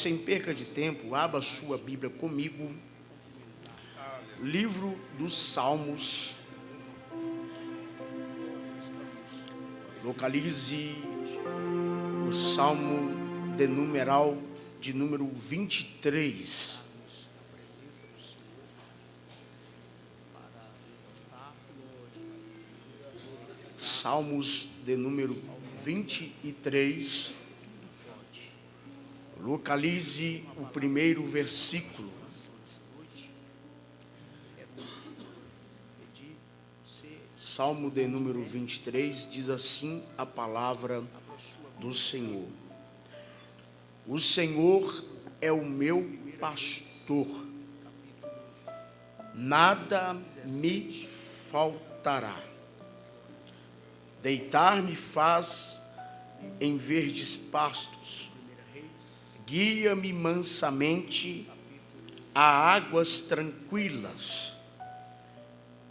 Sem perca de tempo, abra sua Bíblia comigo, livro dos Salmos, localize o Salmo de número 23. Salmos de número 23. Localize o primeiro versículo. Salmo de número 23 diz assim a palavra do Senhor: O Senhor é o meu pastor, nada me faltará. Deitar-me faz em verdes pastos, guia-me mansamente a águas tranquilas,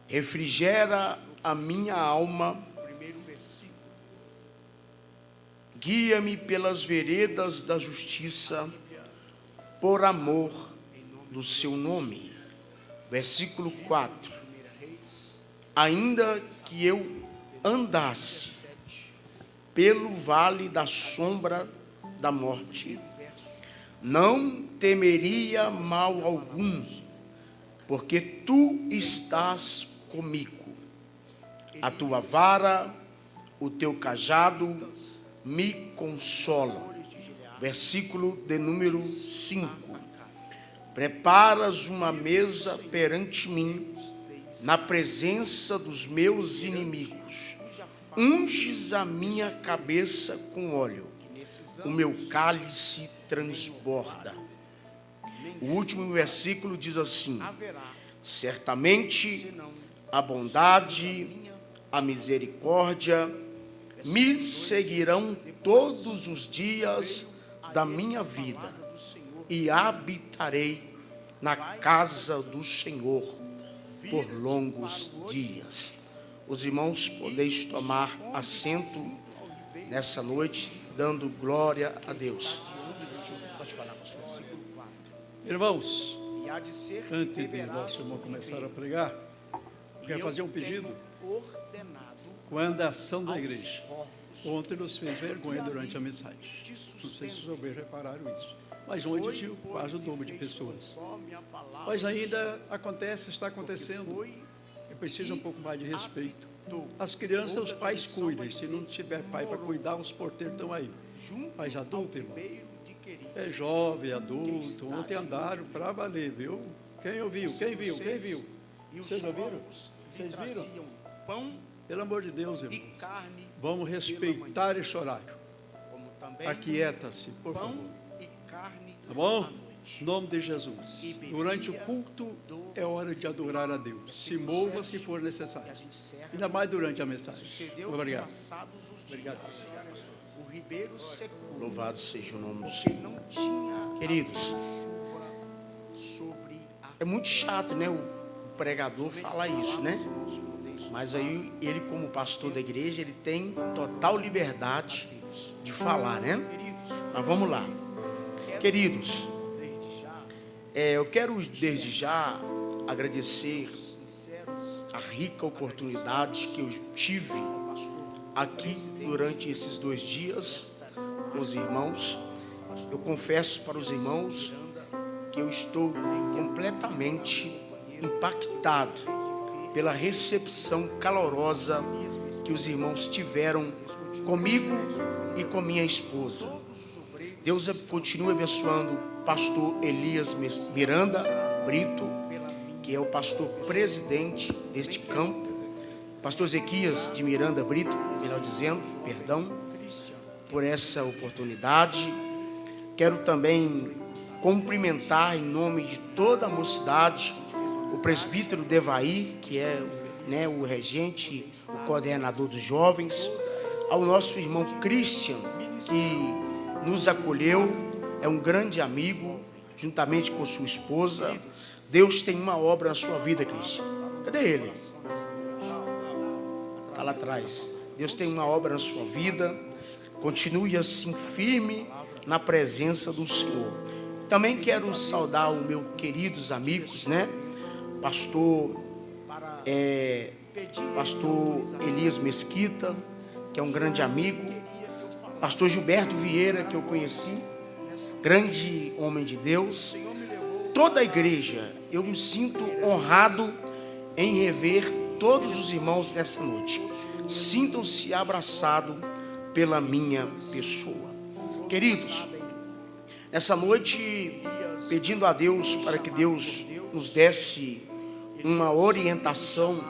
refrigera a minha alma, guia-me pelas veredas da justiça, por amor do seu nome. Versículo 4: Ainda que eu andasse pelo vale da sombra da morte, não temeria mal algum, porque tu estás comigo. A tua vara, o teu cajado me consolam. Versículo de número 5: Preparas uma mesa perante mim, na presença dos meus inimigos. Unges a minha cabeça com óleo, o meu cálice transborda. O último versículo diz assim: Certamente a bondade, a misericórdia me seguirão todos os dias da minha vida, e habitarei na casa do Senhor por longos dias. Os irmãos, podeis tomar assento nessa noite, dando glória a Deus. Irmãos, antes de nosso irmão começar a pregar, eu quero fazer um pedido. Quando a ação da igreja ontem nos fez vergonha durante a mensagem, não sei se os obreiros repararam isso, mas ontem tinha quase o dobro de pessoas, mas ainda está acontecendo. Eu preciso um pouco mais de respeito. As crianças, os pais cuidam, se não tiver pai para cuidar, os porteiros estão aí, mas adulto, irmão, é jovem, adulto, ontem andaram para valer, viu? Quem ouviu? Quem viu? Vocês ouviram? Vocês viram? Pelo amor de Deus, irmãos, vamos respeitar esse horário. Aquieta-se, por favor. Tá bom? Em nome de Jesus. Durante o culto é hora de adorar a Deus. Se mova se for necessário. Ainda mais durante a mensagem. Obrigado. Obrigado. Louvado seja o nome do Senhor. Queridos, é muito chato, né? O pregador falar isso, né? Mas aí ele, como pastor da igreja, ele tem total liberdade de falar, né? Mas vamos lá. Queridos, eu quero desde já agradecer a rica oportunidade que eu tive aqui durante esses 2 dias com os irmãos. Eu confesso para os irmãos que eu estou completamente impactado pela recepção calorosa que os irmãos tiveram comigo e com minha esposa. Deus continue abençoando o pastor Elias Miranda Brito, que é o pastor presidente deste campo, pastor Ezequias de Miranda Brito, melhor dizendo, perdão, por essa oportunidade. Quero também cumprimentar em nome de toda a mocidade o presbítero Devair, que é, o regente, o coordenador dos jovens, ao nosso irmão Christian, que nos acolheu, é um grande amigo, juntamente com sua esposa. Deus tem uma obra na sua vida, Christian. Cadê ele? Está lá atrás. Deus tem uma obra na sua vida. Continue assim firme na presença do Senhor. Também quero saudar os meus queridos amigos, né? Pastor Elias Mesquita, que é um grande amigo. Pastor Gilberto Vieira, que eu conheci, grande homem de Deus. Toda a igreja, eu me sinto honrado em rever todos os irmãos nessa noite. Sintam-se abraçados pela minha pessoa. Queridos, nessa noite, pedindo a Deus para que Deus nos desse uma orientação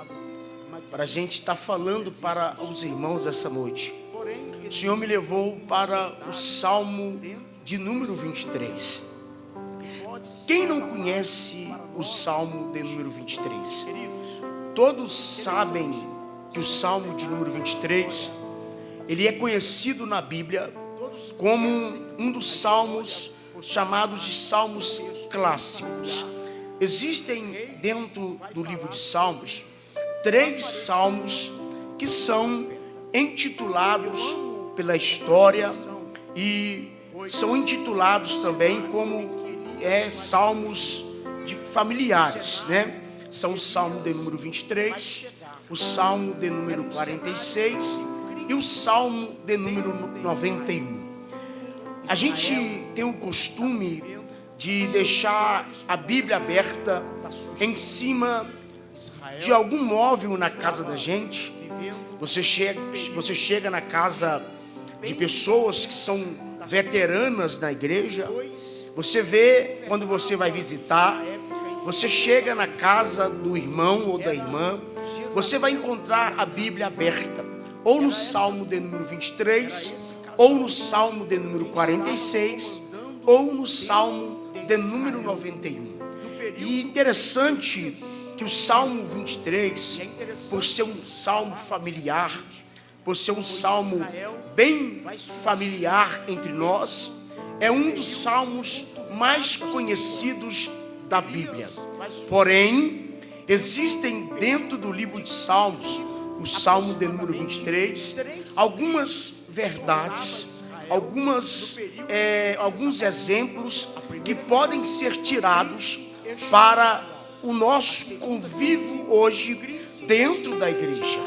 para a gente estar falando para os irmãos essa noite. O Senhor me levou para o Salmo de número 23. Quem não conhece o Salmo de número 23? Todos sabem que o Salmo de número 23, ele é conhecido na Bíblia como um dos salmos chamados de salmos clássicos. Existem dentro do livro de Salmos 3 salmos que são intitulados pela história e são intitulados também como salmos de familiares, né? São o Salmo de número 23, o Salmo de número 46 e o Salmo de número 91. A gente tem o costume de deixar a Bíblia aberta em cima de algum móvel na casa da gente. Você chega na casa de pessoas que são veteranas na igreja. Você vê quando você vai visitar. Você chega na casa do irmão ou da irmã. Você vai encontrar a Bíblia aberta, ou no Salmo de número 23, ou no Salmo de número 46, ou no Salmo de número 91. E interessante que o Salmo 23, por ser um salmo familiar, por ser um salmo bem familiar entre nós, é um dos salmos mais conhecidos da Bíblia. Porém, existem dentro do livro de Salmos, o Salmo de número 23, algumas verdades, alguns exemplos que podem ser tirados para o nosso convívio hoje dentro da igreja.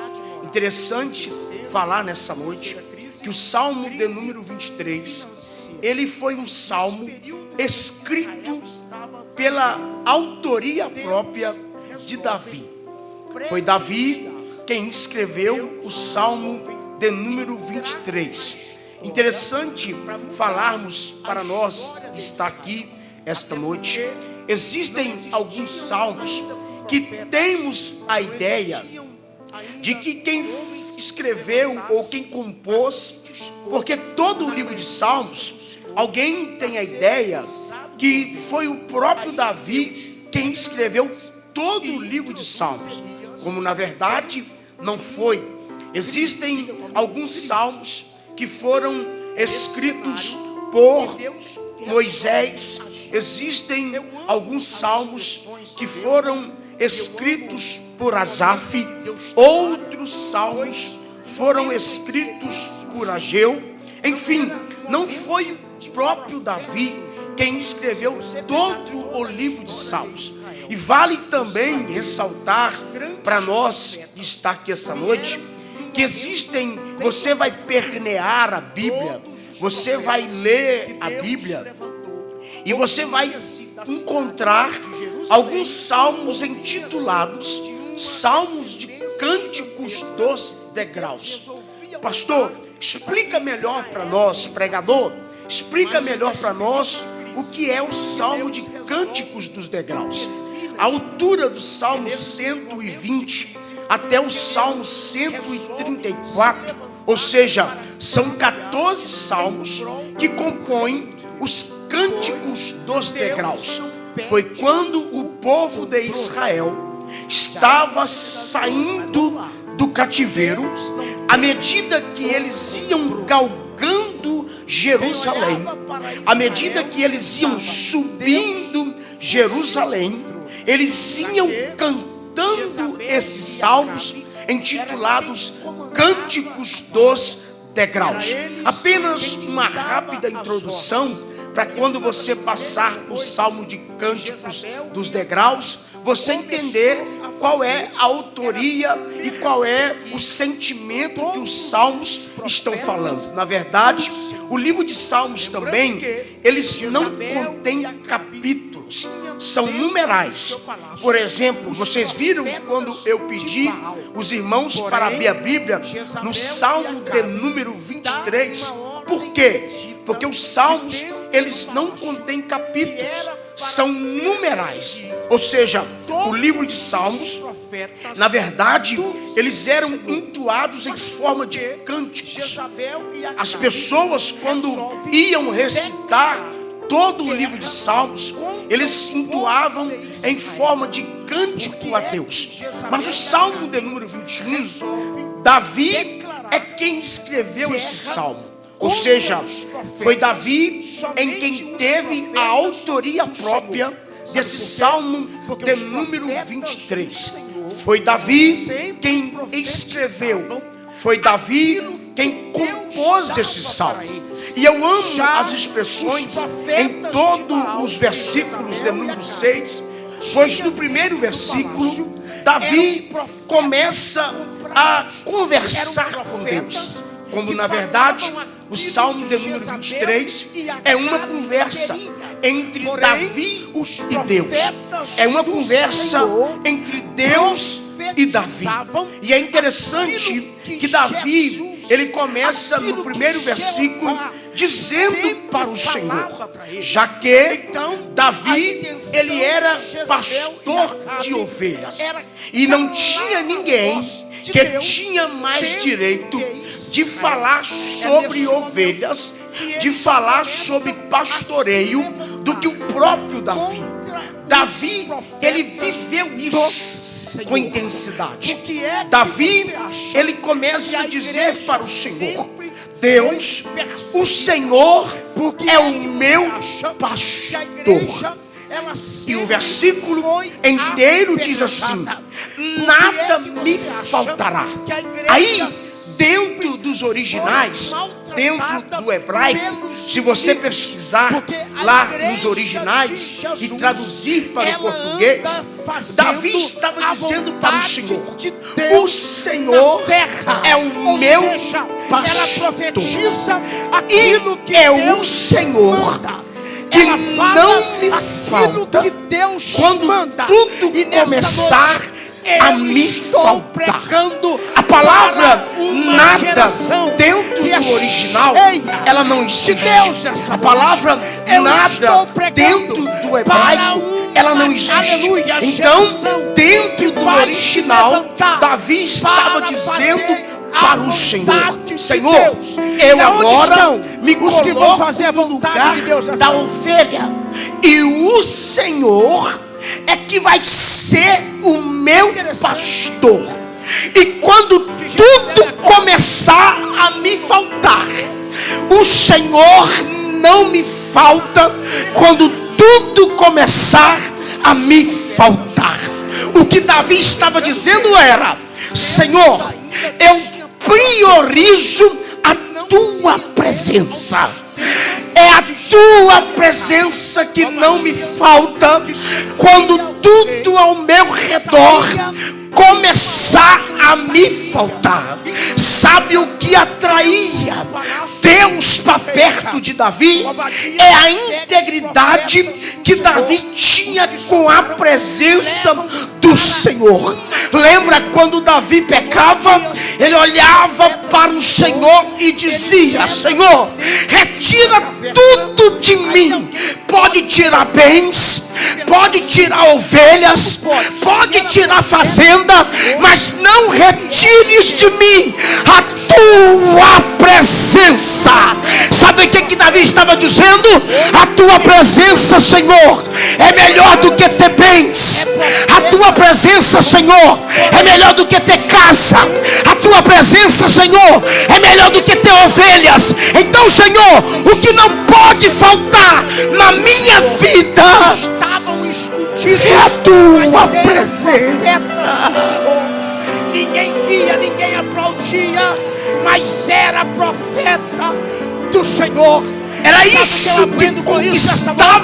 Interessante falar nessa noite que o Salmo de número 23, ele foi um salmo escrito pela autoria própria de Davi. Foi Davi quem escreveu o Salmo de número 23. Interessante falarmos para nós que está aqui esta noite. Existem alguns salmos que temos a ideia de que quem escreveu ou quem compôs, porque todo o livro de Salmos, alguém tem a ideia que foi o próprio Davi quem escreveu todo o livro de Salmos, como na verdade não foi. Existem alguns salmos que foram escritos por Moisés. Existem alguns salmos que foram escritos por Asaf. Outros salmos foram escritos por Ageu. Enfim, não foi o próprio Davi quem escreveu todo o livro de Salmos. E vale também ressaltar para nós que está aqui essa noite, que existem, você vai pernear a Bíblia, você vai ler a Bíblia, e você vai encontrar alguns salmos intitulados Salmos de Cânticos dos Degraus. Pastor, explica melhor para nós, pregador, explica melhor para nós o que é o Salmo de Cânticos dos Degraus. A altura do Salmo 120 até o Salmo 134, ou seja, são 14 salmos que compõem os Cânticos dos Degraus. Foi quando o povo de Israel estava saindo do cativeiro, à medida que eles iam galgando Jerusalém, à medida que eles iam subindo Jerusalém, eles iam cantando esses salmos intitulados Cânticos dos Degraus. Apenas uma rápida introdução para quando você passar o Salmo de Cânticos dos Degraus, você entender qual é a autoria e qual é o sentimento que os Salmos estão falando. Na verdade, o livro de Salmos também, eles não contêm capítulos, são numerais. Por exemplo, vocês viram quando eu pedi os irmãos para abrir a Bíblia no Salmo de número 23. Por quê? Porque os Salmos, eles não contêm capítulos, são numerais. Ou seja, o livro de Salmos, na verdade, eles eram entoados em forma de cânticos. As pessoas, quando iam recitar todo o livro de Salmos, eles entoavam em forma de cântico a Deus. Mas o Salmo de número 21, Davi é quem escreveu esse salmo. Ou seja, foi Davi em quem teve a autoria própria desse Salmo de número 23. Foi Davi quem escreveu. Foi Davi quem compôs esse salmo. E eu amo as expressões em todos os versículos de número 6, pois no primeiro versículo, Davi começa a conversar com Deus. Como na verdade, o Salmo de número 23 é uma conversa entre Davi e Deus. É uma conversa entre Deus e Davi. E é interessante que Davi, ele começa no primeiro versículo dizendo para o Senhor, já que Davi, ele era pastor de ovelhas e não tinha ninguém que tinha mais direito de falar sobre ovelhas, de falar sobre pastoreio do que o próprio Davi. Davi, ele viveu isso com intensidade. Davi, ele começa a dizer para o Senhor: Deus, o Senhor é o meu pastor. E o versículo inteiro diz assim: nada me faltará. Aí, dentro dos originais, dentro do hebraico, se você pesquisar lá nos originais e traduzir para o português, Davi estava dizendo para o Senhor: o Senhor é o meu pastor, e é o Senhor que não me falta quando tudo começar a me faltar. A palavra nada dentro do original, ela não existe. A palavra nada dentro do hebraico, ela não existe. Então, dentro do original, Davi estava dizendo para o Senhor: Senhor, eu agora me coloco no lugar da ovelha, e o Senhor é que vai ser o meu pastor. E quando tudo começar a me faltar, o Senhor não me falta quando tudo começar a me faltar. O que Davi estava dizendo era: Senhor, eu priorizo a tua presença. É a tua presença que não me falta quando tudo ao meu redor começar a me faltar. Sabe o que atraía Deus para perto de Davi? É a integridade que Davi tinha com a presença do Senhor. Lembra quando Davi pecava? Ele olhava para o Senhor e dizia: Senhor, retira tudo de mim. Pode tirar bens, pode tirar ovelhas, pode tirar fazenda, mas não retires de mim a tua presença. Sabe o que Davi estava dizendo? A tua presença, Senhor, é melhor do que ter bens. A tua presença, Senhor, é melhor do que ter casa. A tua presença, Senhor, é melhor do que ter ovelhas. Então, Senhor, o que não pode faltar na minha vida é a tua presença. Ninguém via, ninguém aplaudia, mas era profeta do Senhor. Era isso que conquistava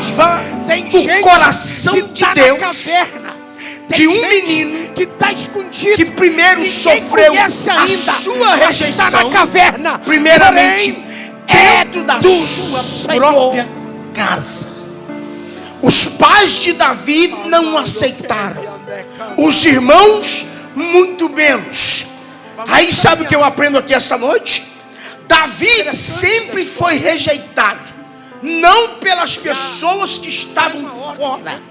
o coração de Deus. De um menino que está escondido, que primeiro sofreu a sua rejeição, está na caverna, primeiramente dentro da sua própria casa. Os pais de Davi não o aceitaram, os irmãos muito menos. Aí sabe o que eu aprendo aqui essa noite? Davi sempre foi rejeitado, não pelas pessoas que estavam fora.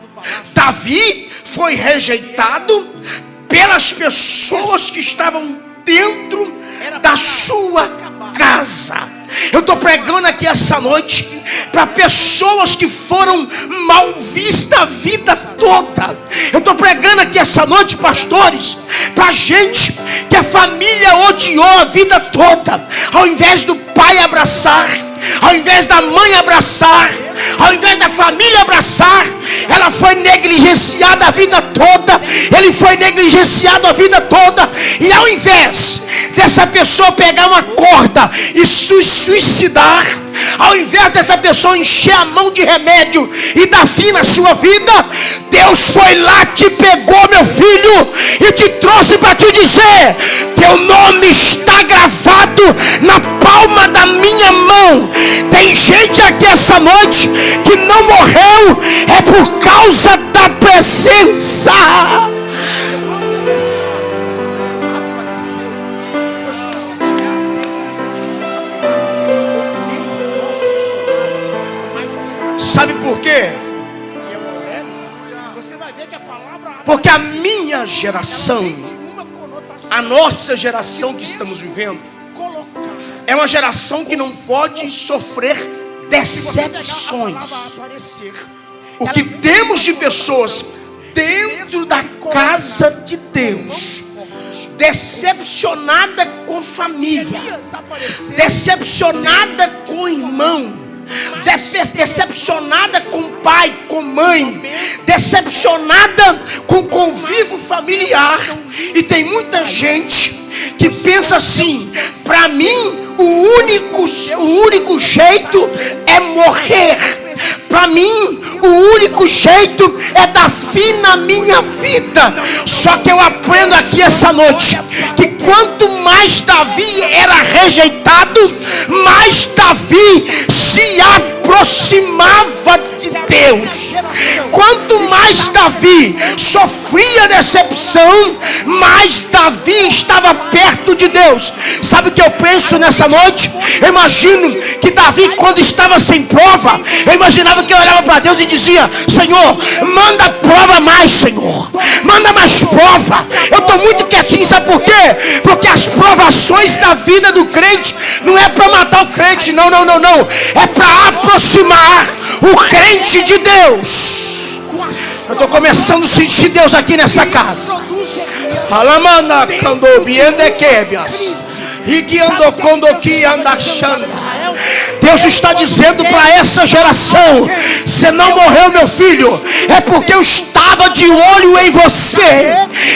Davi foi rejeitado pelas pessoas que estavam dentro da sua casa. Eu estou pregando aqui essa noite para pessoas que foram mal vistas a vida toda. Eu estou pregando aqui essa noite, pastores, para gente que a família odiou a vida toda. Ao invés do pai abraçar, ao invés da mãe abraçar, ao invés da família abraçar, ela foi negligenciada a vida toda. Ele foi negligenciado a vida toda. E ao invés dessa pessoa pegar uma corda e se suicidar, ao invés dessa pessoa encher a mão de remédio e dar fim na sua vida, Deus foi lá, te pegou, meu filho, e te trouxe para te dizer: teu nome está gravado na palma da minha mão. Tem gente aqui essa noite que não morreu, é por causa da presença. Sabe por quê? Porque a minha geração, a nossa geração que estamos vivendo, é uma geração que não pode sofrer decepções. O que temos de pessoas dentro da casa de Deus, decepcionada com família, decepcionada com o irmão, decepcionada com pai, com mãe, decepcionada com o convívio familiar. E tem muita gente que pensa assim: para mim o único jeito é morrer. Para mim o único jeito é dar fim na minha vida. Só que eu aprendo aqui essa noite que quanto mais Davi era rejeitado, mais Davi se aproximava de Deus. Quanto mais Davi sofria decepção, mais Davi estava perto de Deus. Sabe o que eu penso nessa noite? Eu imagino que Davi, quando estava sem prova, eu imaginava que ele olhava para Deus e dizia: Senhor, manda prova mais, Senhor, manda mais prova. Eu estou muito quietinho, sabe por quê? Porque as provações da vida do crente não é para matar o crente, não, é para aproximar o crente de Deus. Eu estou começando a sentir Deus aqui nessa casa. Alamana candobiende quebias. Deus está dizendo para essa geração: você não morreu, meu filho, é porque eu estava de olho em você.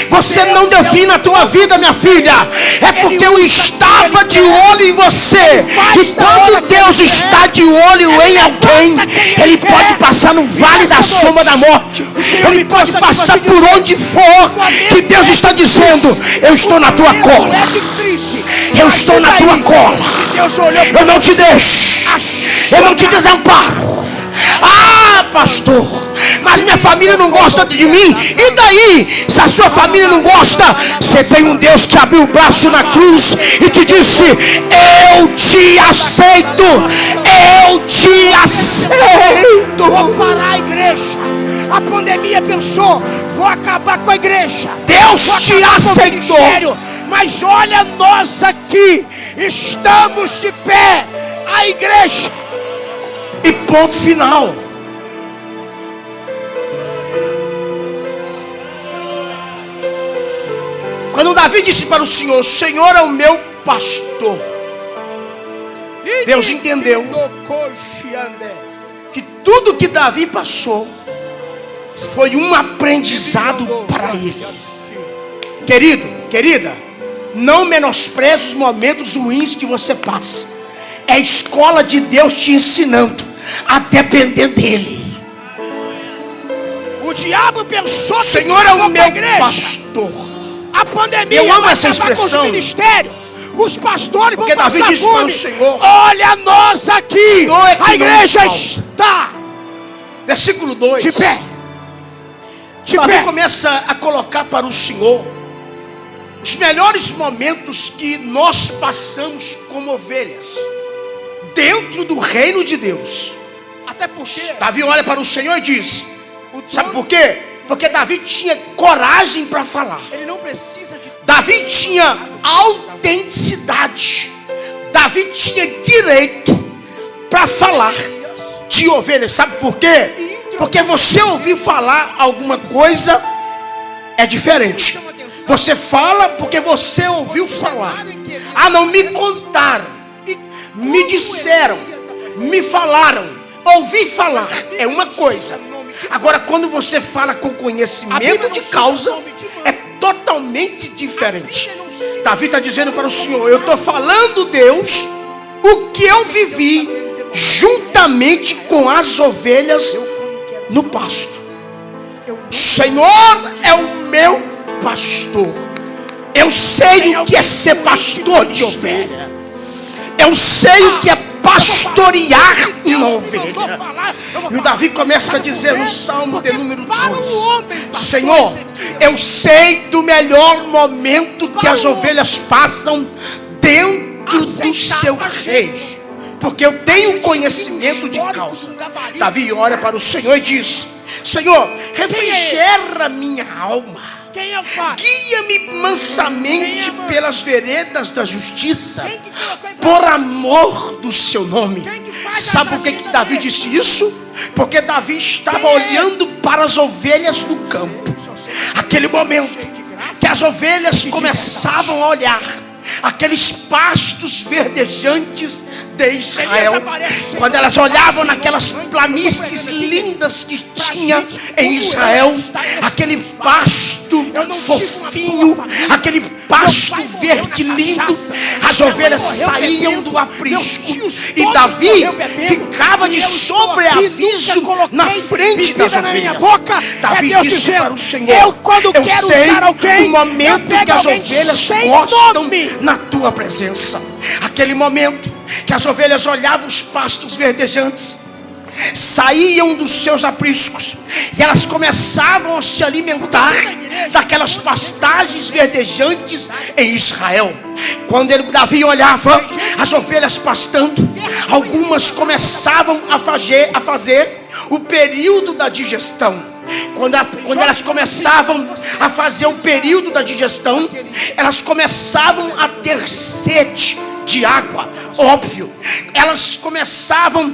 Você não deu fim na tua vida, minha filha, é porque eu estava de olho em você. E quando Deus está de olho em alguém, Ele pode passar no vale da sombra da morte, Ele pode passar por onde for, que Deus está dizendo: eu estou na tua cola, eu estou na tua cola, eu não te deixo, eu não te desamparo. Ah, pastor, mas minha família não gosta de mim. E daí? Se a sua família não gosta, você tem um Deus que abriu o braço na cruz e te disse: eu te aceito, eu te aceito. Vou parar a igreja. A pandemia pensou: vou acabar com a igreja. Deus te aceitou. Mas olha, nós aqui estamos de pé, a igreja. E ponto final. Quando Davi disse para o Senhor: o Senhor é o meu pastor, Deus entendeu que tudo que Davi passou foi um aprendizado para ele. Querido, querida, não menospreze os momentos ruins que você passa. É a escola de Deus te ensinando a depender dele. O diabo pensou que Senhor é o meu pastor. A pandemia Eu amo vai essa acabar com expressão. os ministérios. Os pastores Porque vão Davi passar disse para o fome. Senhor: olha nós aqui. Senhor é que A igreja não nos falta. está Versículo 2. de pé. De Davi pé. começa a colocar para o Senhor os melhores momentos que nós passamos como ovelhas dentro do reino de Deus. Até porque Davi olha para o Senhor e diz: sabe por quê? Porque Davi tinha coragem para falar. ele não precisa de Davi tinha autenticidade. Davi tinha direito para falar de ovelhas. Sabe por quê? Porque você ouvir falar alguma coisa é diferente. Você fala porque você ouviu falar. Ah, não, me contaram, me disseram, me falaram. Ouvir falar é uma coisa. Agora, quando você fala com conhecimento de causa, é totalmente diferente. Davi está dizendo para o Senhor: eu estou falando, Deus, o que eu vivi juntamente com as ovelhas no pasto. O Senhor é o meu pastor. Eu sei o que é ser pastor de ovelha. Eu sei o que é pastorear uma ovelha. E o Davi começa a dizer no Salmo de número 2: Senhor, eu sei do melhor momento que as ovelhas passam dentro do seu reino, porque eu tenho conhecimento de causa. Davi olha para o Senhor e diz: Senhor, refrigera minha alma. Quem é o pai? Guia-me mansamente pelas veredas da justiça, por amor do seu nome. Sabe por que Davi disse isso? Porque Davi estava olhando para as ovelhas do campo. Aquele momento que as ovelhas começavam a olhar aqueles pastos verdejantes de Israel, quando elas olhavam naquelas planícies lindas que tinha em Israel, aquele pasto fofinho, aquele pasto verde lindo, as ovelhas saíam do aprisco e Davi ficava de sobreaviso na frente das ovelhas. Davi disse para o Senhor: eu sei o momento que as ovelhas gostam na tua presença. Aquele momento que as ovelhas olhavam os pastos verdejantes, saíam dos seus apriscos e elas começavam a se alimentar daquelas pastagens verdejantes em Israel. Quando Davi olhava as ovelhas pastando, algumas começavam a fazer o período da digestão. Quando elas começavam a fazer o período da digestão, elas começavam a ter sede de água, óbvio. Elas começavam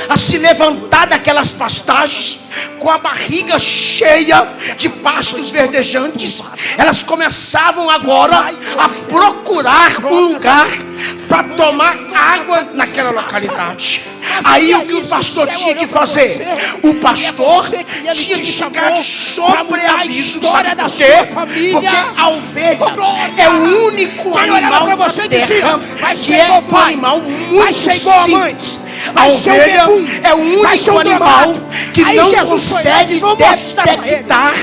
a se levantar daquelas pastagens com a barriga cheia de pastos verdejantes. Elas começavam agora a procurar um lugar para tomar água naquela localidade. Aí o que o pastor tinha que fazer? O pastor tinha que ficar de sobreaviso. Sabe por quê? Porque a ovelha é o único animal da terra que é um animal muito simples. A ovelha é o único animal que não consegue detectar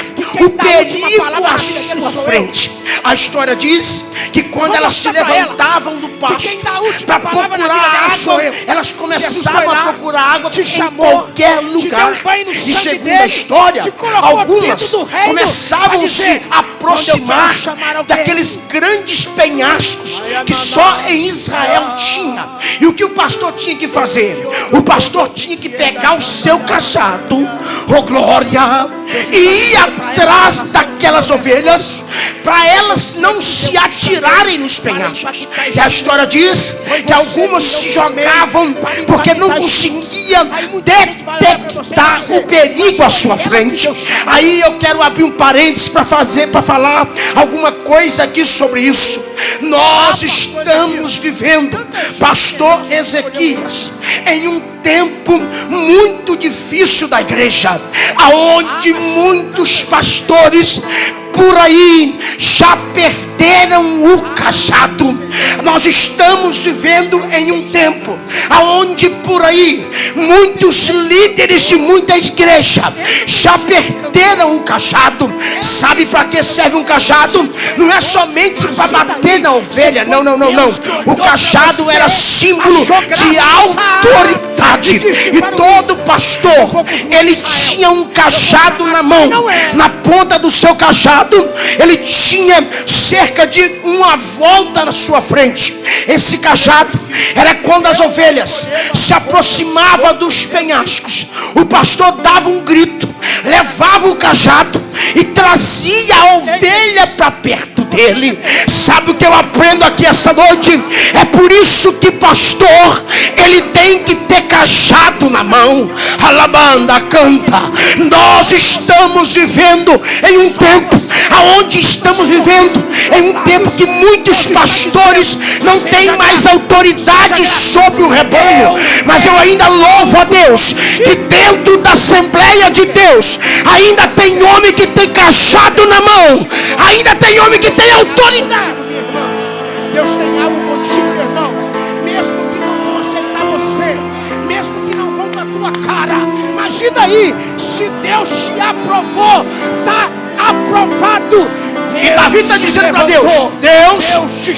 o perigo à sua frente. A história diz que quando elas se levantavam do pasto para procurar água, elas começavam a procurar água em qualquer lugar. E segundo a história, algumas começavam a se aproximar daqueles grandes penhascos que só em Israel tinha. E o que o pastor tinha que fazer? O pastor tinha que pegar o seu cajado, oh glória, e ir atrás daquelas ovelhas, para elas não se atirarem nos penhascos. E a história diz que algumas se jogavam porque não conseguiam detectar o perigo à sua frente. Aí eu quero abrir um parênteses para falar alguma coisa aqui sobre isso. Nós estamos vivendo, pastor Ezequias, em um tempo muito difícil da igreja, aonde muitos pastores por aí já perderam perderam o cajado. Nós estamos vivendo em um tempo aonde por aí muitos líderes de muita igreja já perderam o cajado. Sabe para que serve um cajado? Não é somente para bater na ovelha, não. O cajado era símbolo de autoridade, e todo pastor, ele tinha um cajado na mão. Na ponta do seu cajado ele tinha cerca de uma volta na sua frente. Esse cajado era quando as ovelhas se aproximavam dos penhascos. O pastor dava um grito, levava o cajado e trazia a ovelha para perto dele. Sabe o que eu aprendo aqui essa noite? É por isso que pastor, ele tem que ter cajado na mão. Alabanda, canta. Nós estamos vivendo em um tempo aonde estamos vivendo em um tempo que muitos pastores não têm mais autoridade sobre o rebanho. Mas eu ainda louvo a Deus que dentro da Assembleia de Deus ainda tem homem que tem cajado na mão, ainda tem homem que tem autoridade. Deus tem algo contigo, meu irmão. Mesmo que não vão aceitar você, mesmo que não vão com a tua cara, mas e daí? Se Deus te aprovou, está aprovado. E Davi está dizendo para Deus: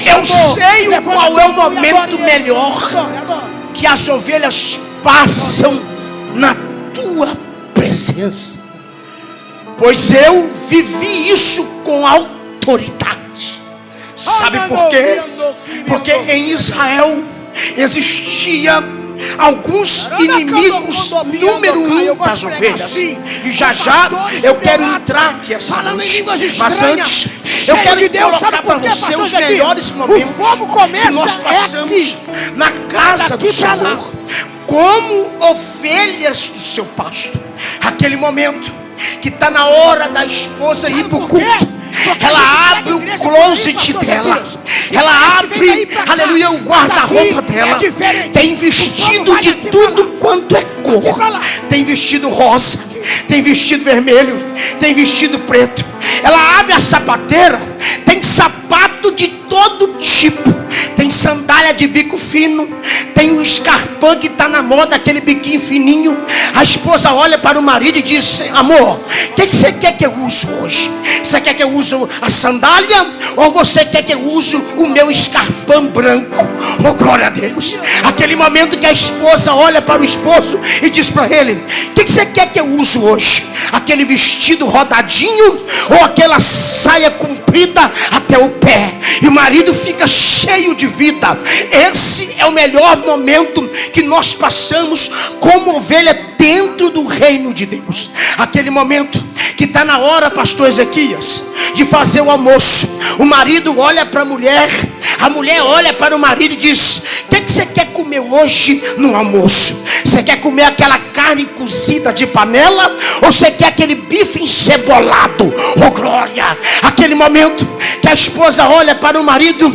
eu sei qual é o momento melhor que as ovelhas passam na tua presença, pois eu vivi isso com autoridade. Sabe por quê? Porque em Israel existia alguns inimigos número 1 das ovelhas. E já eu quero entrar aqui essa noite. Mas antes, eu quero colocar para você os melhores momentos que nós passamos na casa do Senhor, como ovelhas do seu pasto. Aquele momento que está na hora da esposa ir para o culto. Ela abre o closet dela, ela abre, aleluia, o guarda-roupa dela. Tem vestido de tudo quanto é cor. Tem vestido rosa, tem vestido vermelho, tem vestido preto. Ela abre a sapateira, tem sapato de todo tipo. Tem sandália de bico fino, tem o escarpão que está na moda, aquele biquinho fininho. A esposa olha para o marido e diz: amor, o que você quer que eu use hoje? Você quer que eu use a sandália? Ou você quer que eu use o meu escarpão branco? Oh, glória a Deus. Aquele momento que a esposa olha para o esposo e diz para ele: o que você quer que eu use hoje? Aquele vestido rodadinho ou aquela saia comprida até o pé? E o marido fica cheio de vida. Esse é o melhor momento que nós passamos como ovelha dentro do reino de Deus. Aquele momento que está na hora, pastor Ezequias, de fazer o almoço. O marido olha para a mulher olha para o marido e diz: o que você quer comer hoje no almoço? Você quer comer aquela carne cozida de panela? Ou você quer aquele bife encebolado? Oh, glória! Aquele momento que a esposa olha para o marido,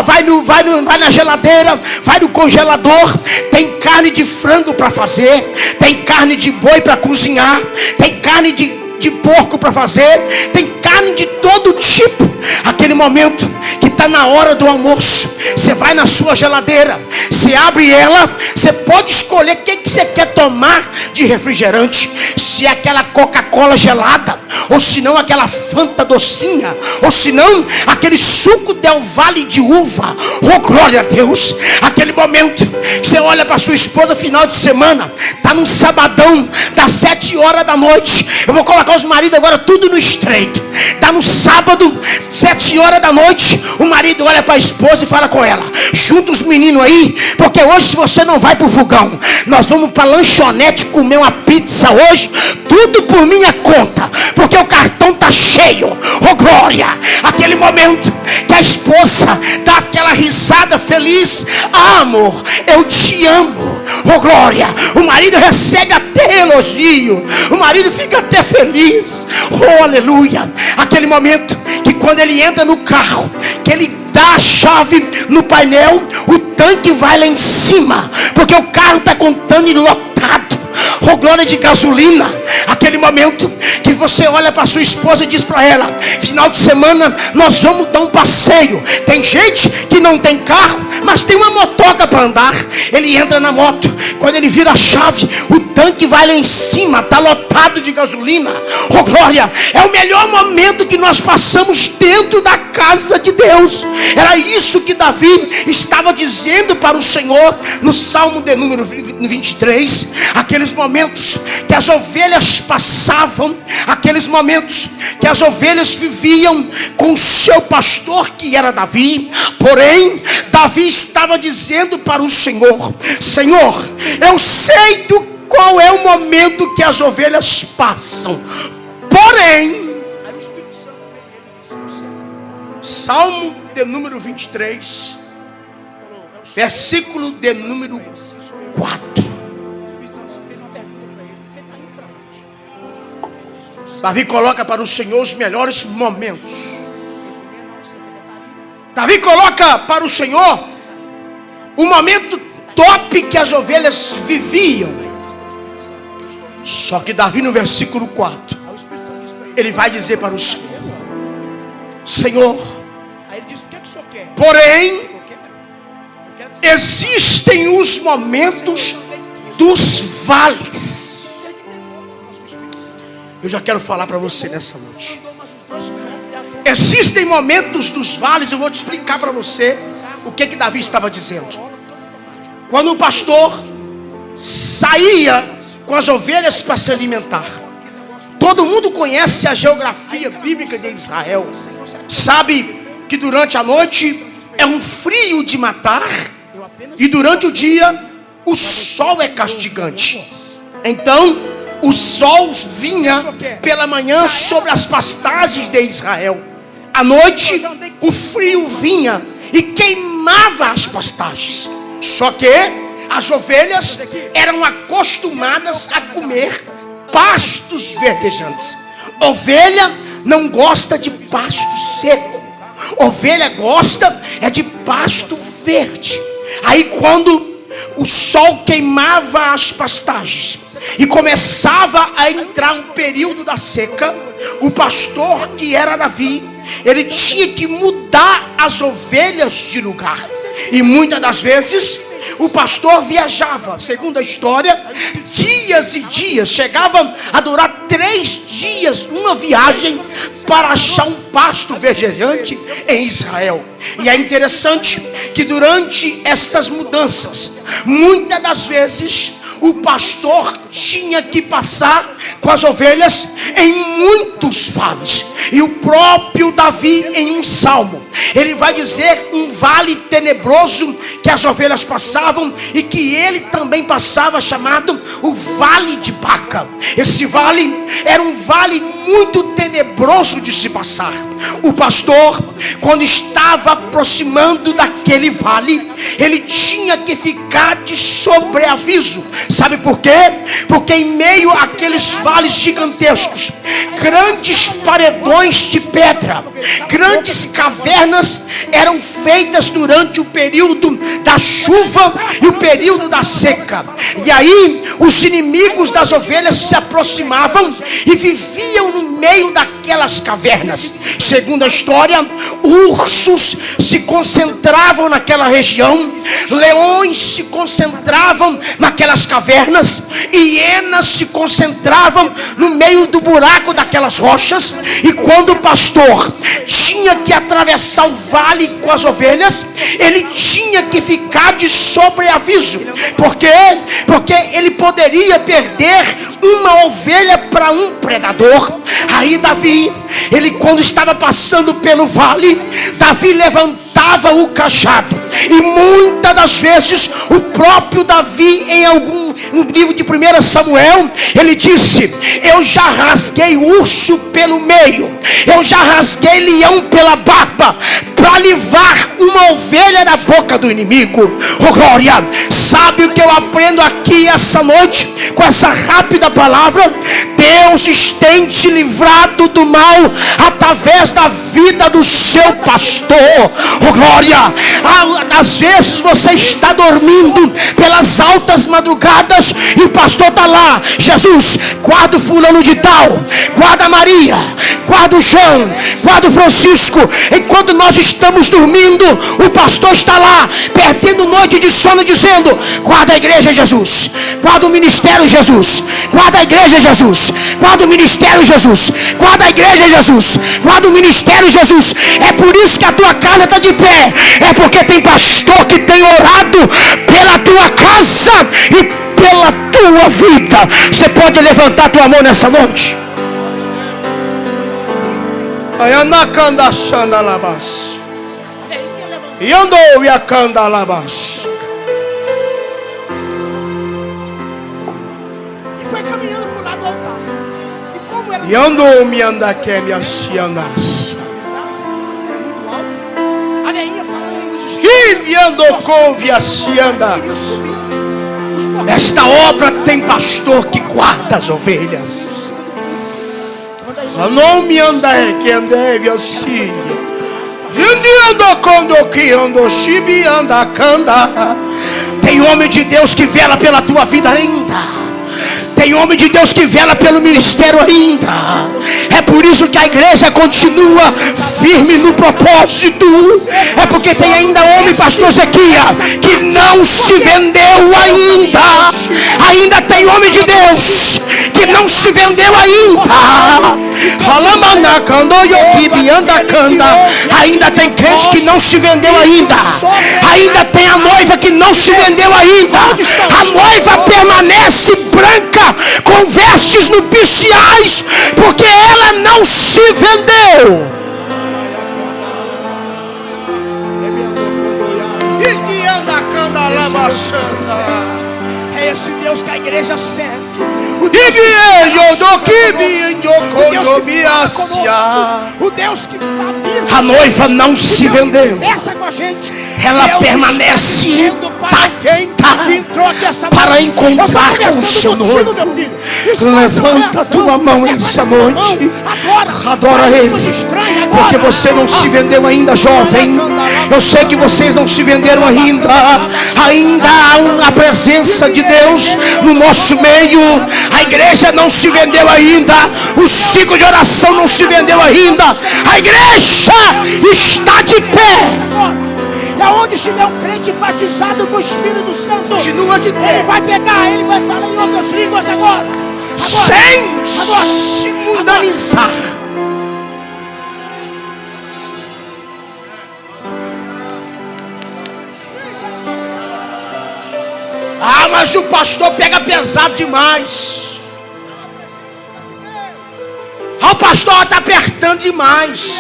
vai na geladeira, vai no congelador, tem carne de frango para fazer, tem carne de boi para cozinhar, tem carne de porco para fazer, tem carne de todo tipo. Aquele momento que está na hora do almoço, você vai na sua geladeira, você abre ela, você pode escolher o que você quer tomar de refrigerante, se é aquela Coca-Cola gelada, ou se não aquela Fanta docinha, ou se não aquele suco Del Valle de uva. Oh, glória a Deus! Aquele momento que você olha para sua esposa final de semana, está num sabadão, das 7 horas da noite. Eu vou colocar os maridos agora tudo no estreito. Está no sábado, 7 horas da noite, o marido olha para a esposa e fala com ela: junta os meninos aí, porque hoje você não vai para o fogão, nós vamos para a lanchonete comer uma pizza hoje, tudo por minha conta, porque o cartão está cheio. Oh, glória! Aquele momento que a esposa dá aquela risada feliz: ah, amor, eu te amo. Oh, glória! O marido recebe até elogio, o marido fica até feliz. Oh, aleluia! Aquele momento que quando ele entra no carro, que ele dá a chave no painel, o tanque vai lá em cima, porque o carro está contando lotado. Oh, glória, de gasolina. aquele momento que você olha para sua esposa e diz para ela: final de semana nós vamos dar um passeio. Tem gente que não tem carro, mas tem uma motoca para andar. Ele entra na moto, quando ele vira a chave, o tanque vai lá em cima, está lotado de gasolina. Oh glória, é o melhor momento que nós passamos dentro da casa de Deus. Era isso que Davi estava dizendo para o Senhor no Salmo de número 23. Aqueles momentos que as ovelhas passavam, aqueles momentos que as ovelhas viviam com o seu pastor, que era Davi. Porém, Davi estava dizendo para o Senhor: Senhor, eu sei qual é o momento que as ovelhas passam. Porém, aí o Espírito Santo disse: Salmo de número 23, versículo de número 4. Davi coloca para o Senhor os melhores momentos. Davi coloca para o Senhor o momento top que as ovelhas viviam. Só que Davi, no versículo 4, ele vai dizer para o Senhor: Senhor, porém, existem os momentos dos vales. Eu já quero falar para você nessa noite. Existem momentos dos vales. Eu vou te explicar para você o que Davi estava dizendo. Quando o pastor saía com as ovelhas para se alimentar, todo mundo conhece a geografia bíblica de Israel, sabe que durante a noite é um frio de matar, e durante o dia o sol é castigante. Então o sol vinha pela manhã sobre as pastagens de Israel. À noite o frio vinha e queimava as pastagens. Só que as ovelhas eram acostumadas a comer pastos verdejantes. Ovelha não gosta de pasto seco. Ovelha gosta de pasto verde. Aí quando o sol queimava as pastagens e começava a entrar um período da seca, o pastor, que era Davi, ele tinha que mudar as ovelhas de lugar. E muitas das vezes o pastor viajava, segundo a história, dias e dias. Chegava a durar 3 dias uma viagem para achar um pasto verdejante em Israel. E é interessante que durante essas mudanças, muitas das vezes o pastor tinha que passar com as ovelhas em muitos vales. E o próprio Davi, em um salmo, ele vai dizer um vale tenebroso que as ovelhas passavam e que ele também passava, chamado o Vale de Baca. Esse vale era um vale muito tenebroso de se passar. O pastor, quando estava aproximando daquele vale, ele tinha que ficar de sobreaviso. Sabe por quê? Porque em meio àqueles vales gigantescos, grandes paredões de pedra, grandes cavernas eram feitas durante o período da chuva e o período da seca. E aí os inimigos das ovelhas se aproximavam e viviam no meio daquelas cavernas. Segundo a história, ursos se concentravam naquela região, leões se concentravam naquelas cavernas, hienas se concentravam no meio do buraco daquelas rochas. E quando o pastor tinha que atravessar o vale com as ovelhas, ele tinha que ficar de sobreaviso. Por quê? Porque ele poderia perder uma ovelha para um predador. Aí Davi, ele quando estava passando pelo vale, Davi levantava o cajado. E muitas das vezes o próprio Davi, no livro de 1 Samuel, ele disse: eu já rasguei urso pelo meio, eu já rasguei leão pela barba, para livrar uma ovelha da boca do inimigo. Oh glória! Sabe o que eu aprendo aqui essa noite com essa rápida palavra? Deus tem te livrado do mal através da vida do seu pastor. Oh glória! Às vezes você está dormindo pelas altas madrugadas e o pastor está lá. Jesus, guarda o fulano de tal, guarda a Maria, guarda o João, guarda o Francisco. Enquanto nós estamos dormindo, o pastor está lá, perdendo noite de sono, dizendo: guarda a igreja, Jesus, guarda o ministério, Jesus, guarda a igreja, Jesus, guarda o ministério, Jesus, guarda a igreja, Jesus, guarda o ministério, Jesus. É por isso que a tua casa está de pé, é porque tem pastor que tem orado pela tua casa e pela tua vida. Você pode levantar tua mão nessa noite? E andou e a canda labas. E foi caminhando para o lado do altar. E como era? E andou me anda que me assim andas. Era muito alto. A veinha falando em línguas Que me andou com e assim andas. Esta obra tem pastor que guarda as ovelhas. Não me anda que andeve assim. Ando quando que ando chibi anda canda. Tem homem de Deus que vela pela tua vida ainda. Tem homem de Deus que vela pelo ministério ainda. É por isso que a igreja continua firme no propósito. É porque tem ainda homem, pastor Zequias, que não se vendeu ainda. Ainda tem homem de Deus que não se vendeu ainda. Ainda tem crente que não se vendeu ainda. Ainda tem a noiva que não se vendeu ainda. A noiva permanece branca com vestes nupciais, porque ela não se vendeu. É esse Deus que a igreja serve. O Deus que avisa. A noiva não se vendeu. Ela permanece intacta para encontrar com o seu noivo. Levanta a tua mão essa noite. Adora Ele. Porque você não se vendeu ainda, jovem. Eu sei que vocês não se venderam ainda. Ainda há a presença de Deus no nosso meio. A igreja não se vendeu ainda. O ciclo de oração não se vendeu ainda. A igreja está de pé. E aonde estiver um crente batizado com o Espírito Santo, continua de pé. Ele vai pegar, ele vai falar em outras línguas agora. Sem se mundanizar. Ah, mas o pastor pega pesado demais. Ah, o pastor está apertando demais.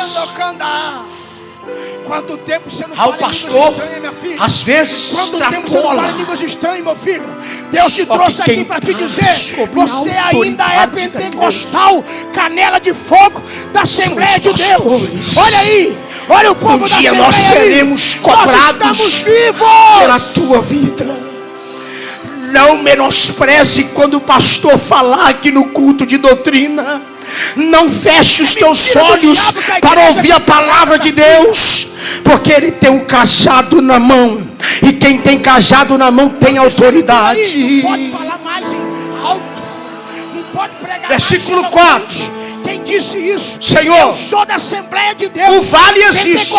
Quanto tempo você não fala em línguas estranhas, minha filha? Às vezes quanto tempo você não fala em línguas estranhas, meu filho? Deus te trouxe aqui para te dizer: você ainda é pentecostal, canela de fogo da Assembleia de Deus. Olha aí, olha o povo da Assembleia. Um dia nós seremos cobrados pela tua vida. Não menospreze quando o pastor falar aqui no culto de doutrina. Não feche os teus olhos para ouvir a palavra de Deus, porque ele tem um cajado na mão, e quem tem cajado na mão tem autoridade. Não pode falar mais em alto, não pode pregar. Versículo 4. Quem disse isso? Senhor, eu sou da Assembleia de Deus. O vale existe.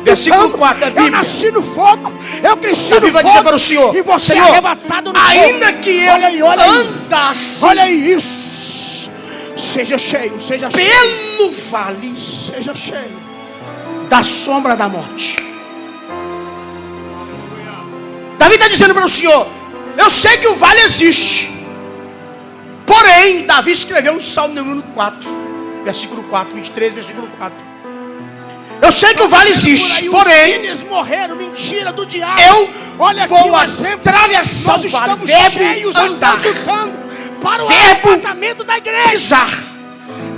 Versículo 4 da Bíblia. Eu nasci no fogo, eu cresci no fogo. Vai dizer para o Senhor: e você é arrebatado no ainda fogo. Que eu andasse, olha aí isso, seja cheio, seja cheio. Pelo vale, seja cheio da sombra da morte. Davi está dizendo para o Senhor: eu sei que o vale existe. Porém, Davi escreveu no Salmo número 4, versículo 4, 23, versículo 4. Eu sei que o vale existe, porém, eles morreram, mentira do diabo. Eu vou atravessar o vale. Verbo andar. Para o arrebatamento da igreja. Pisar.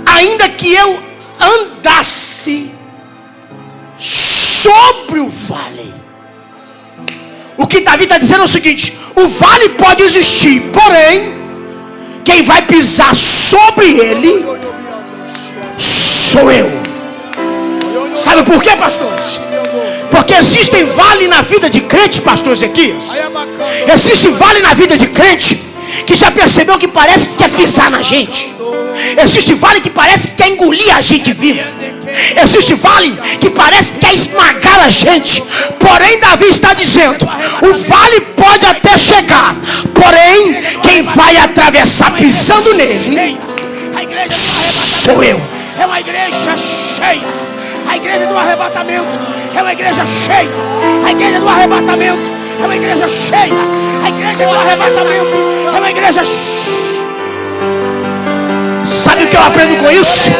Ainda que eu andasse sobre o vale. O que Davi está dizendo é o seguinte: o vale pode existir, porém, quem vai pisar sobre ele sou eu. Sabe por quê, pastores? Porque existem vale na vida de crente, pastor Ezequias. Existe vale na vida de crente que já percebeu que parece que quer pisar na gente. Existe vale que parece que quer engolir a gente vivo. Existe vale que parece que quer esmagar a gente. Porém, Davi está dizendo: o vale pode até chegar, porém, quem vai atravessar pisando nele sou eu. É uma igreja cheia. A igreja do arrebatamento é uma igreja cheia. A igreja do arrebatamento é uma igreja cheia. A igreja do arrebatamento é uma igreja cheia. Sabe o que eu aprendo com isso?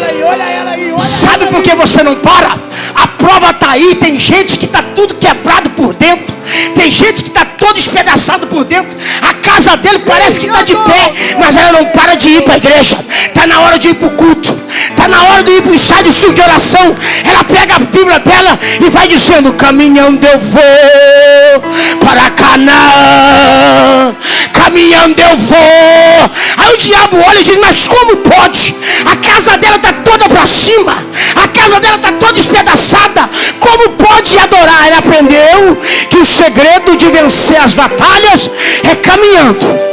Sabe por que você não para? A prova está aí. Tem gente que está tudo quebrado por dentro. Tem gente que está todo espedaçado por dentro. A casa dele parece que está de pé, mas ela não para de ir para a igreja. Está na hora de ir para o culto. Está na hora de ir para o ensaio de oração. Ela pega a Bíblia dela e vai dizendo: caminhando eu vou para Canaã. Caminhando eu vou. Aí o diabo olha e diz: mas como pode? A casa dela está toda para cima. A casa dela está toda espedaçada. Como pode adorar? Ele aprendeu que o segredo de vencer as batalhas é caminhando.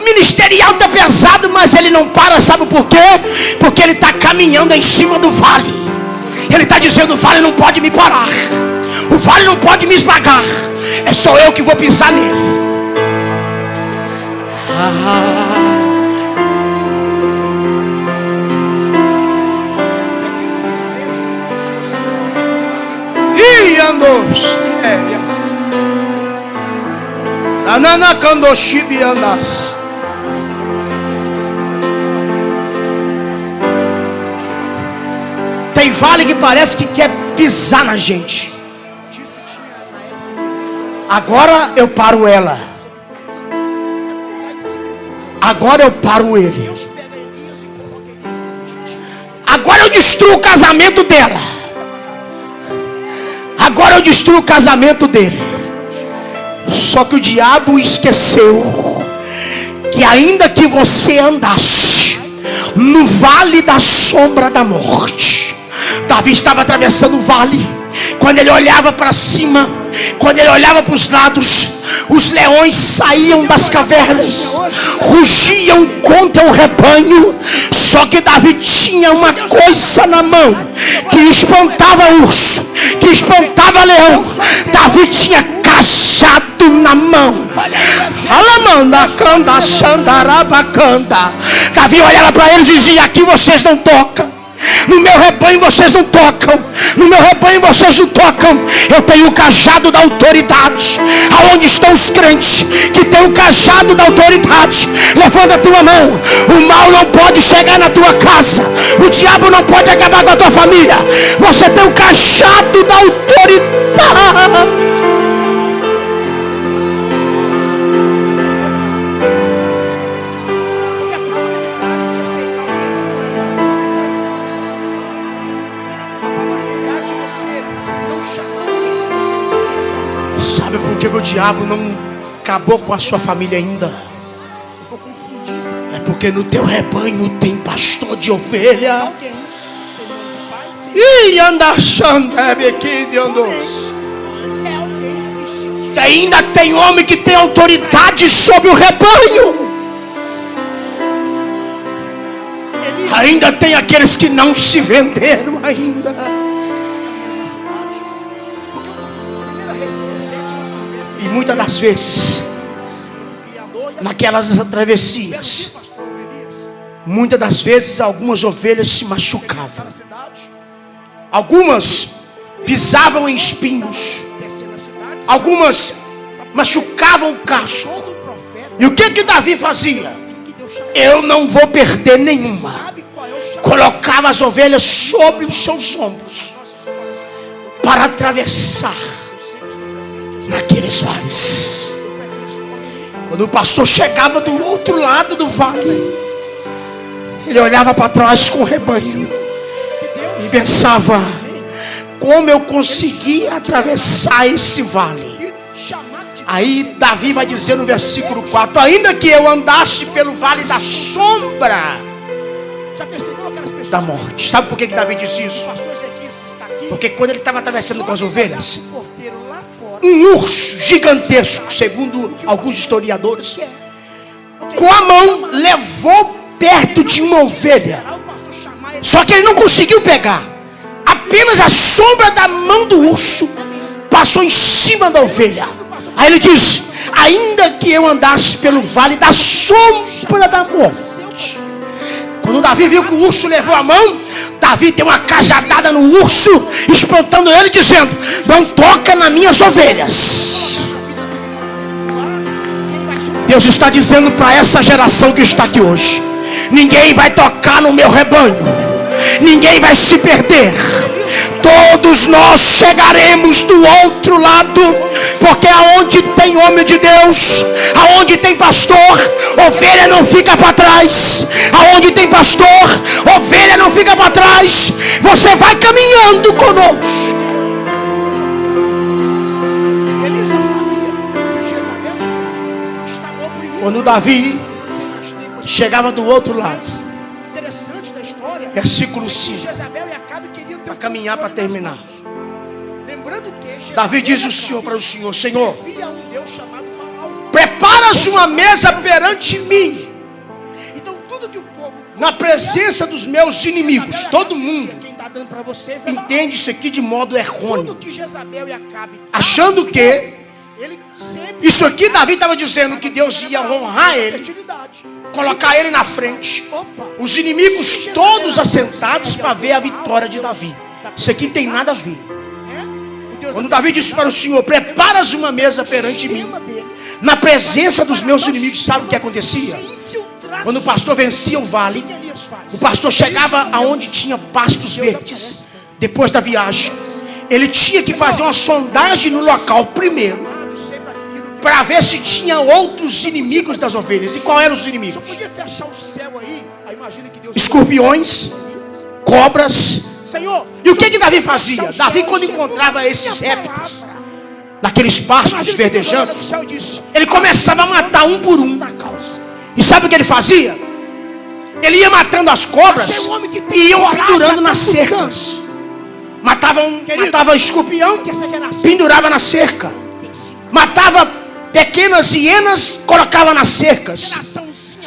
Ministerial está pesado, mas ele não para. Sabe por quê? Porque ele está caminhando em cima do vale. Ele está dizendo: o vale não pode me parar, o vale não pode me esmagar. É só eu que vou pisar nele. E andou. Anana Kandoshibi andas. Tem vale que parece que quer pisar na gente. Agora eu paro ela. Agora eu paro ele. Agora eu destruo o casamento dela. Agora eu destruo o casamento dele. Só que o diabo esqueceu que ainda que você andasse no vale da sombra da morte, Davi estava atravessando o vale. Quando ele olhava para cima, quando ele olhava para os lados, os leões saíam das cavernas, rugiam contra o rebanho. Só que Davi tinha uma coisa na mão que espantava urso, que espantava leão. Davi tinha cajado na mão. Davi olhava para eles e dizia: aqui vocês não tocam. No meu rebanho vocês não tocam. No meu rebanho vocês não tocam. Eu tenho o cajado da autoridade. Aonde estão os crentes que têm o cajado da autoridade? Levanta a tua mão. O mal não pode chegar na tua casa. O diabo não pode acabar com a tua família. Você tem o cajado da autoridade. Sabe por que o diabo não acabou com a sua família ainda? É porque no teu rebanho tem pastor de ovelha. E ainda tem homem que tem autoridade sobre o rebanho. Ainda tem aqueles que não se venderam ainda. E muitas das vezes, naquelas travessias, muitas das vezes algumas ovelhas se machucavam. Algumas pisavam em espinhos. Algumas machucavam o casco. E o que Davi fazia? eu não vou perder nenhuma. Colocava as ovelhas sobre os seus ombros para atravessar naqueles vales. Quando o pastor chegava do outro lado do vale, ele olhava para trás com o rebanho e pensava: como eu consegui atravessar esse vale? Aí Davi vai dizer no versículo 4: ainda que eu andasse pelo vale da sombra da morte. Sabe por que Davi disse isso? Porque quando ele estava atravessando com as ovelhas, um urso gigantesco, segundo alguns historiadores, com a mão levou perto de uma ovelha. Só que ele não conseguiu pegar. Apenas a sombra da mão do urso passou em cima da ovelha. Aí ele diz: ainda que eu andasse pelo vale da sombra da morte. Quando Davi viu que o urso levou a mão, Davi deu uma cajadada no urso, espantando ele, dizendo: não toca nas minhas ovelhas. Deus está dizendo para essa geração que está aqui hoje: ninguém vai tocar no meu rebanho, ninguém vai se perder. Todos nós chegaremos do outro lado, porque aonde tem homem de Deus, aonde tem pastor, ovelha não fica para trás. Aonde tem pastor, ovelha não fica para trás. Você vai caminhando conosco. Ele já sabia que Jezabel estava oprimido. Quando Davi chegava do outro lado, interessante da história, versículo 5, para caminhar para terminar. Lembrando que Davi diz o Senhor para o Senhor: Senhor, prepara-se uma mesa perante mim, então tudo que o povo, na presença dos meus inimigos. Todo mundo entende isso aqui de modo errôneo, achando que isso aqui Davi estava dizendo que Deus ia honrar ele, colocar ele na frente, os inimigos todos assentados para ver a vitória de Davi. Isso aqui tem nada a ver. Quando Davi disse para o Senhor: preparas uma mesa perante mim, na presença dos meus inimigos, sabe o que acontecia? Quando o pastor vencia o vale, o pastor chegava aonde tinha pastos verdes. Depois da viagem, ele tinha que fazer uma sondagem no local primeiro, para ver se tinha outros inimigos das ovelhas. E qual eram os inimigos? Escorpiões, cobras. E o que Davi fazia? Davi, quando encontrava esses répteis naqueles pastos verdejantes, ele começava a matar um por um. E sabe o que ele fazia? Ele ia matando as cobras e ia pendurando nas cercas. Matava escorpião, pendurava na cerca. Matava pequenas hienas, colocava nas cercas.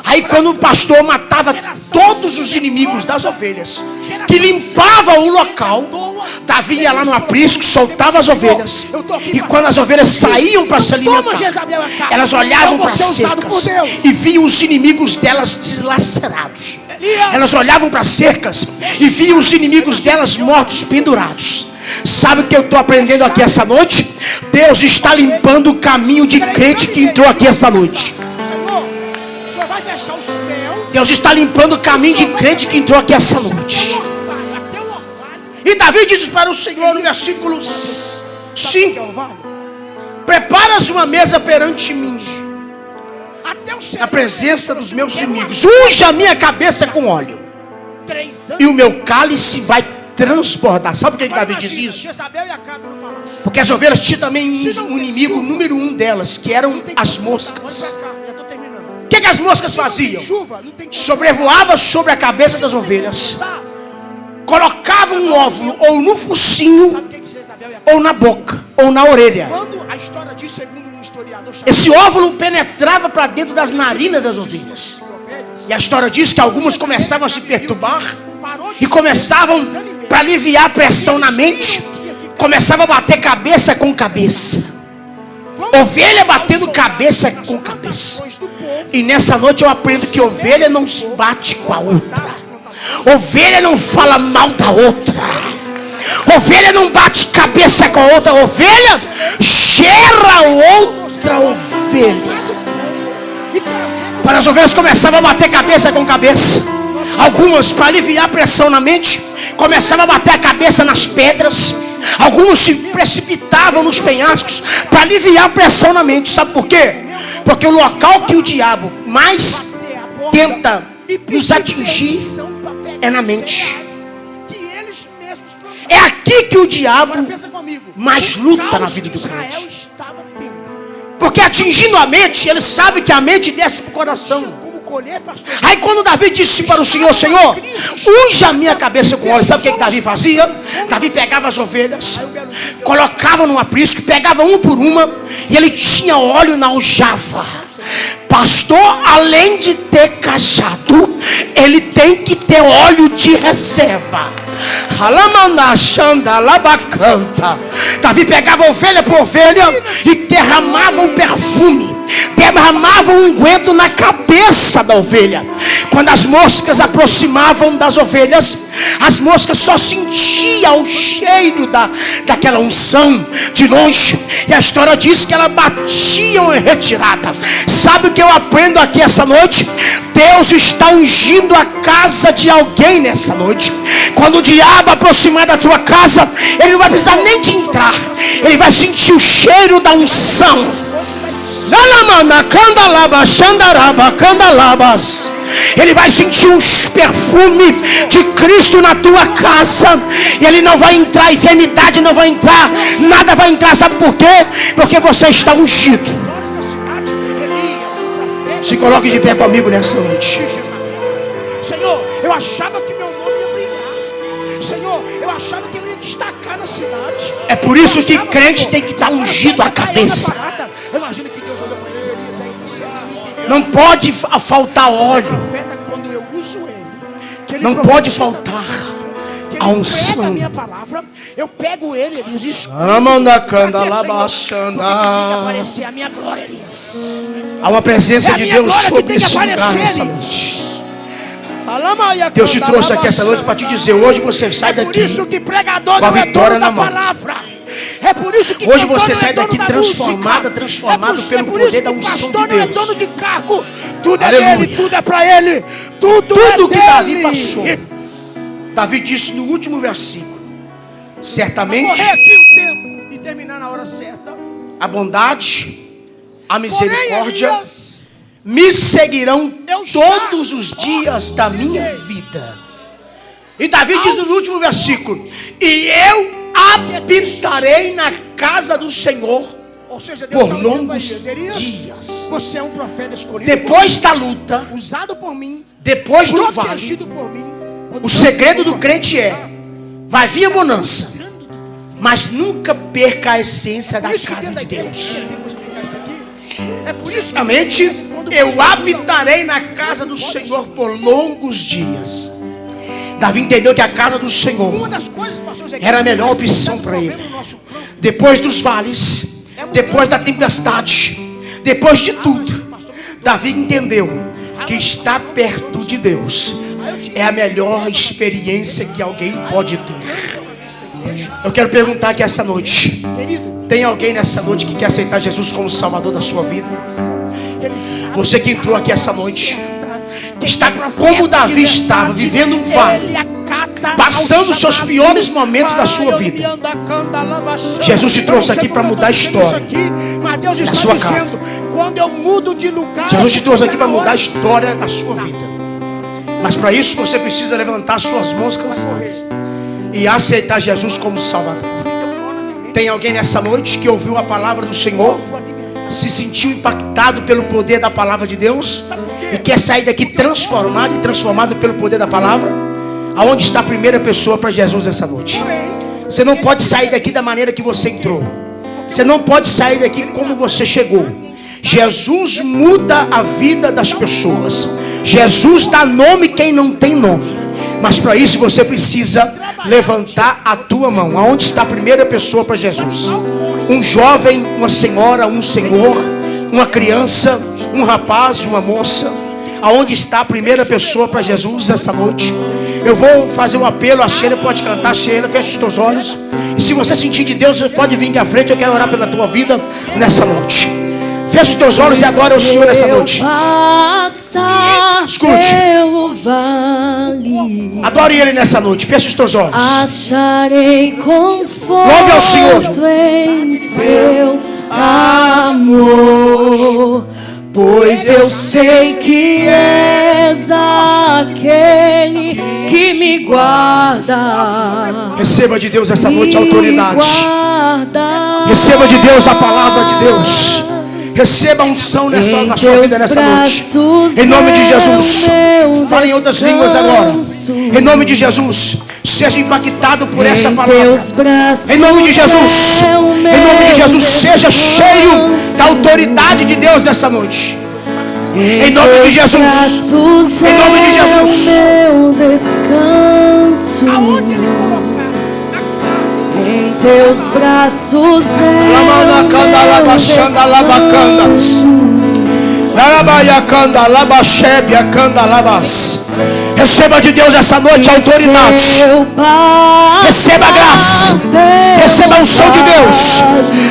Aí quando o pastor matava todos os inimigos das ovelhas, que limpava o local, Davi ia lá no aprisco, soltava as ovelhas. E quando as ovelhas saíam para se alimentar, elas olhavam para as cercas e viam os inimigos delas deslacerados. Elas olhavam para as cercas e viam os inimigos delas mortos, pendurados. Sabe o que eu estou aprendendo aqui essa noite? Deus está limpando o caminho de crente que entrou aqui essa noite. Deus está limpando o caminho de crente que entrou aqui essa noite. E Davi diz para o Senhor no versículo 5: preparas uma mesa perante mim, na presença dos meus inimigos. Unja a minha cabeça com óleo, e o meu cálice vai transbordar. Sabe por que Davi diz isso? Porque as ovelhas tinham também um inimigo número 1 delas, que eram as moscas. O que as moscas faziam? Sobrevoavam sobre a cabeça das ovelhas, colocavam um óvulo ou no focinho, ou na boca, ou na orelha. Esse óvulo penetrava para dentro das narinas das ovelhas. E a história diz que algumas começavam a se perturbar e começavam, para aliviar a pressão na mente, começavam a bater cabeça com cabeça. Ovelha batendo cabeça com cabeça. E nessa noite eu aprendo que ovelha não se bate com a outra. Ovelha não fala mal da outra. Ovelha não bate cabeça com a outra. Ovelha gera outra ovelha. Quando as ovelhas começavam a bater cabeça com cabeça, algumas, para aliviar a pressão na mente, começavam a bater a cabeça nas pedras. Alguns se precipitavam nos penhascos para aliviar a pressão na mente. Sabe por quê? Porque o local que o diabo mais tenta nos atingir é na mente. É aqui que o diabo mais luta na vida do crente. Porque atingindo a mente, ele sabe que a mente desce para o coração. Aí quando Davi disse para o Senhor: Senhor, unja a minha cabeça com óleo. Sabe o que Davi fazia? Davi pegava as ovelhas, colocava num aprisco, pegava uma por uma, e ele tinha óleo na aljava. Pastor, além de ter cajado, ele tem que ter óleo de reserva. Davi pegava ovelha por ovelha e derramava um perfume, derramava um unguento na cabeça da ovelha. Quando as moscas aproximavam das ovelhas, as moscas só sentiam o cheiro daquela unção de longe. E a história diz que elas batiam em retirada. Sabe o que eu aprendo aqui essa noite? Deus está ungindo a casa de alguém nessa noite. Quando o diabo aproximar da tua casa, ele não vai precisar nem de entrar. Ele vai sentir o cheiro da unção. Ele vai sentir um perfume de Cristo na tua casa. E ele não vai entrar, enfermidade não vai entrar, nada vai entrar. Sabe por quê? Porque você está ungido. Se coloque de pé comigo nessa noite. Senhor, eu achava que meu nome ia brilhar. Senhor, eu achava que eu ia destacar na cidade. É por isso que crente tem que estar ungido a cabeça. Imagina que Deus olhou para Elias aí, você não pode faltar óleo. Não pode faltar a unção. Minha palavra, eu pego ele, Elias, escuto. Aparecer a minha glória, Elias. Há uma presença de Deus sobre esse lugar nessa noite. Deus te trouxe aqui essa noite para te dizer: hoje você sai daqui com a vitória na mão. É por isso que hoje você sai daqui transformado pelo poder da unção de Deus. Não é dono de cargo, tudo é dele, tudo é para ele, tudo que Davi passou. Davi disse no último versículo: certamente correr aqui o tempo e terminar na hora certa, a bondade, a misericórdia me seguirão todos os dias da minha vida. E Davi diz no último versículo: e eu habitarei na casa do Senhor, ou seja, por longos dias. Você é um profeta escolhido depois da luta, usado por mim, depois do vale. O segredo do crente é: vai vir a bonança, mas nunca perca a essência da casa de Deus. Simplesmente, eu habitarei na casa do Senhor por longos dias. Davi entendeu que a casa do Senhor era a melhor opção para ele. Depois dos vales, depois da tempestade, depois de tudo, Davi entendeu que estar perto de Deus é a melhor experiência que alguém pode ter. Eu quero perguntar aqui essa noite: tem alguém nessa noite que quer aceitar Jesus como Salvador da sua vida? Você que entrou aqui essa noite está como Davi estava, vivendo um vale, passando os seus piores momentos da sua vida. Jesus te trouxe aqui para mudar a história da sua casa. Jesus te trouxe aqui para mudar a história da sua vida. Mas para isso você precisa levantar suas mãos cansadas e aceitar Jesus como Salvador. Tem alguém nessa noite que ouviu a palavra do Senhor, se sentiu impactado pelo poder da palavra de Deus e quer sair daqui transformado pelo poder da palavra? Aonde está a primeira pessoa para Jesus essa noite? Você não pode sair daqui da maneira que você entrou. Você não pode sair daqui como você chegou. Jesus muda a vida das pessoas. Jesus dá nome quem não tem nome. Mas para isso você precisa levantar a tua mão. Aonde está a primeira pessoa para Jesus? Um jovem, uma senhora, um senhor, uma criança, um rapaz, uma moça. Aonde está a primeira pessoa para Jesus essa noite? Eu vou fazer um apelo. A Sheila pode cantar. Sheila, feche os teus olhos. E se você sentir de Deus, você pode vir aqui à frente. Eu quero orar pela tua vida nessa noite. Feche os teus olhos e adore o Senhor nessa noite. Escute. Adore Ele nessa noite. Feche os teus olhos. Acharei conforto. Louve ao Senhor. Em seu amor, pois eu sei que és aquele que me guarda. Receba de Deus essa noite a autoridade. Receba de Deus a palavra de Deus. Receba a unção na sua vida nessa noite. Em nome de Jesus. Fale em outras línguas agora. Em nome de Jesus. Seja impactado por essa palavra. Em nome de Jesus. Em nome de Jesus. Seja cheio da autoridade de Deus nessa noite. Em nome de Jesus. Em nome de Jesus. Aonde Ele colocar a carne, em teus braços receba de Deus essa noite a autoridade. Receba a graça. Receba a unção de Deus.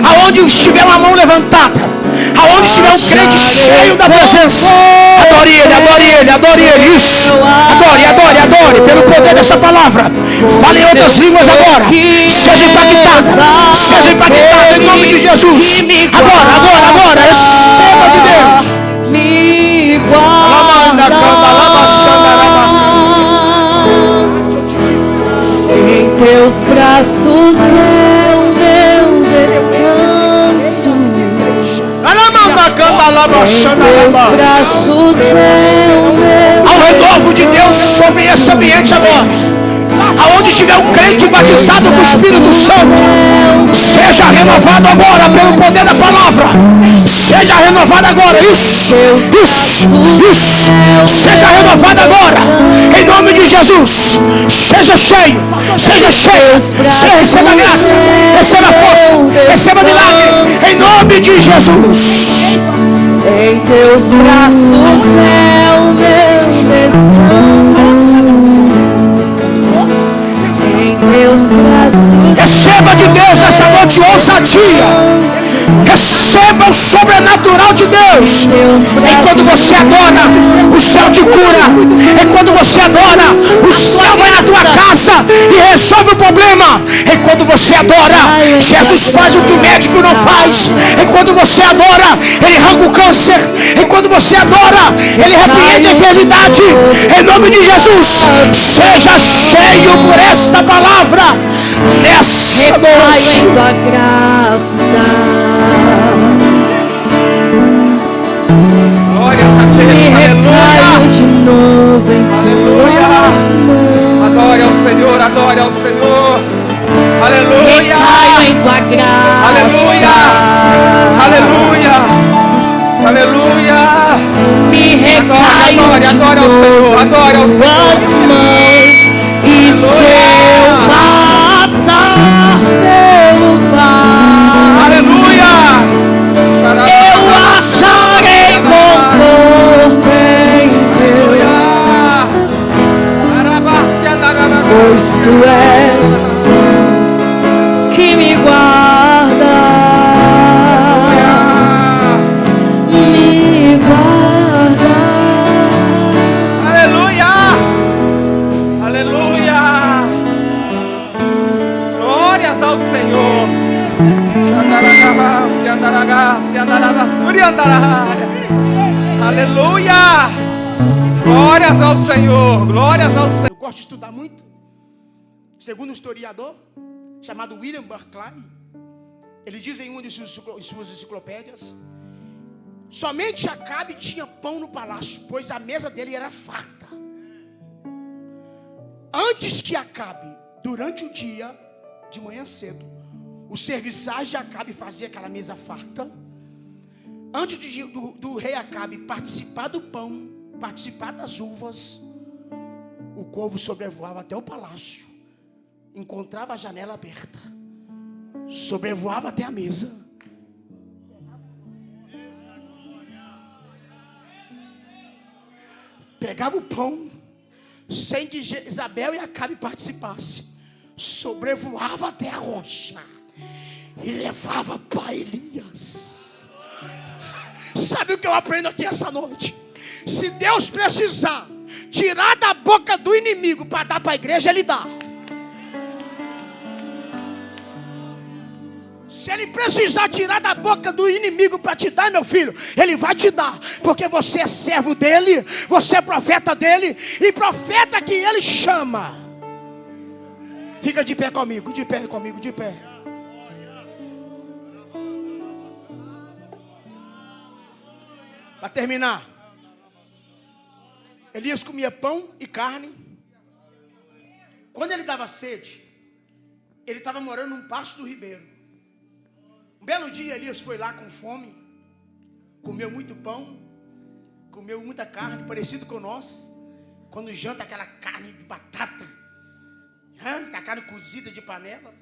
Aonde estiver uma mão levantada, aonde estiver um crente cheio da presença, adore Ele, adore Ele, adore Ele. Isso. Adore, adore, adore. Pelo poder dessa palavra. Fale em outras línguas agora. Seja impactado. Seja impactado em nome de Jesus. Agora, agora, agora. Receba de Deus. Me guarda. Em teus braços é o meu descanso. Ao renovo de Deus sobre esse ambiente agora. Aonde estiver um crente batizado com o Espírito Santo, seja renovado agora pelo poder da palavra. Seja renovado agora. Isso, isso, isso. Seja renovado agora. Em nome de Jesus. Seja cheio, seja cheio. Receba graça, receba força, receba milagre. Em nome de Jesus. Em teus braços é o meu descanso. Em teus braços. Receba de Deus essa noite ousadia. Receba o sobrenatural de Deus. Enquanto você adora, o céu te cura. Enquanto você adora, o céu vai na tua casa e resolve o problema. Enquanto você adora, Jesus faz o que o médico não faz. Enquanto você adora, Ele arranca o câncer. Enquanto você adora, Ele repreende a enfermidade. Em nome de Jesus, seja cheio por esta palavra nessa noite. Da graça. Glórias a Deus. Me recaio de novo em tuas mãos. Adore ao Senhor, adore ao Senhor. Aleluia. Recaio em tua graça. Aleluia. Aleluia. Aleluia. Me recaio adore, adore ao Senhor, adore ao tuas mãos. E se eu passar pelo vale, aleluia. eu acharei conforto em Deus, pois tu és que me guarda, me guarda. Aleluia. Aleluia. Glórias ao Senhor. Aleluia. Glórias ao Senhor. Glórias ao Senhor. Eu gosto de estudar muito. Segundo um historiador chamado William Barclay, ele diz em uma de suas enciclopédias: somente Acabe tinha pão no palácio, pois a mesa dele era farta. Antes que Acabe, durante o dia, de manhã cedo, os serviçais de Acabe faziam aquela mesa farta. Antes do rei Acabe participar do pão, participar das uvas, o povo sobrevoava até o palácio, encontrava a janela aberta, sobrevoava até a mesa, pegava o pão, sem que Isabel e Acabe participassem, sobrevoava até a rocha e levava para Elias. Sabe o que eu aprendo aqui essa noite? Se Deus precisar tirar da boca do inimigo para dar para a igreja, Ele dá. Se Ele precisar tirar da boca do inimigo para te dar, meu filho, Ele vai te dar. Porque você é servo dEle, você é profeta dEle, e profeta que Ele chama. Fica de pé comigo, de pé comigo, de pé. Para terminar, Elias comia pão e carne. Quando ele dava sede, ele estava morando num passo do ribeiro. Um belo dia, Elias foi lá com fome, comeu muito pão, comeu muita carne, parecido com nós. Quando janta aquela carne de batata, a carne cozida de panela.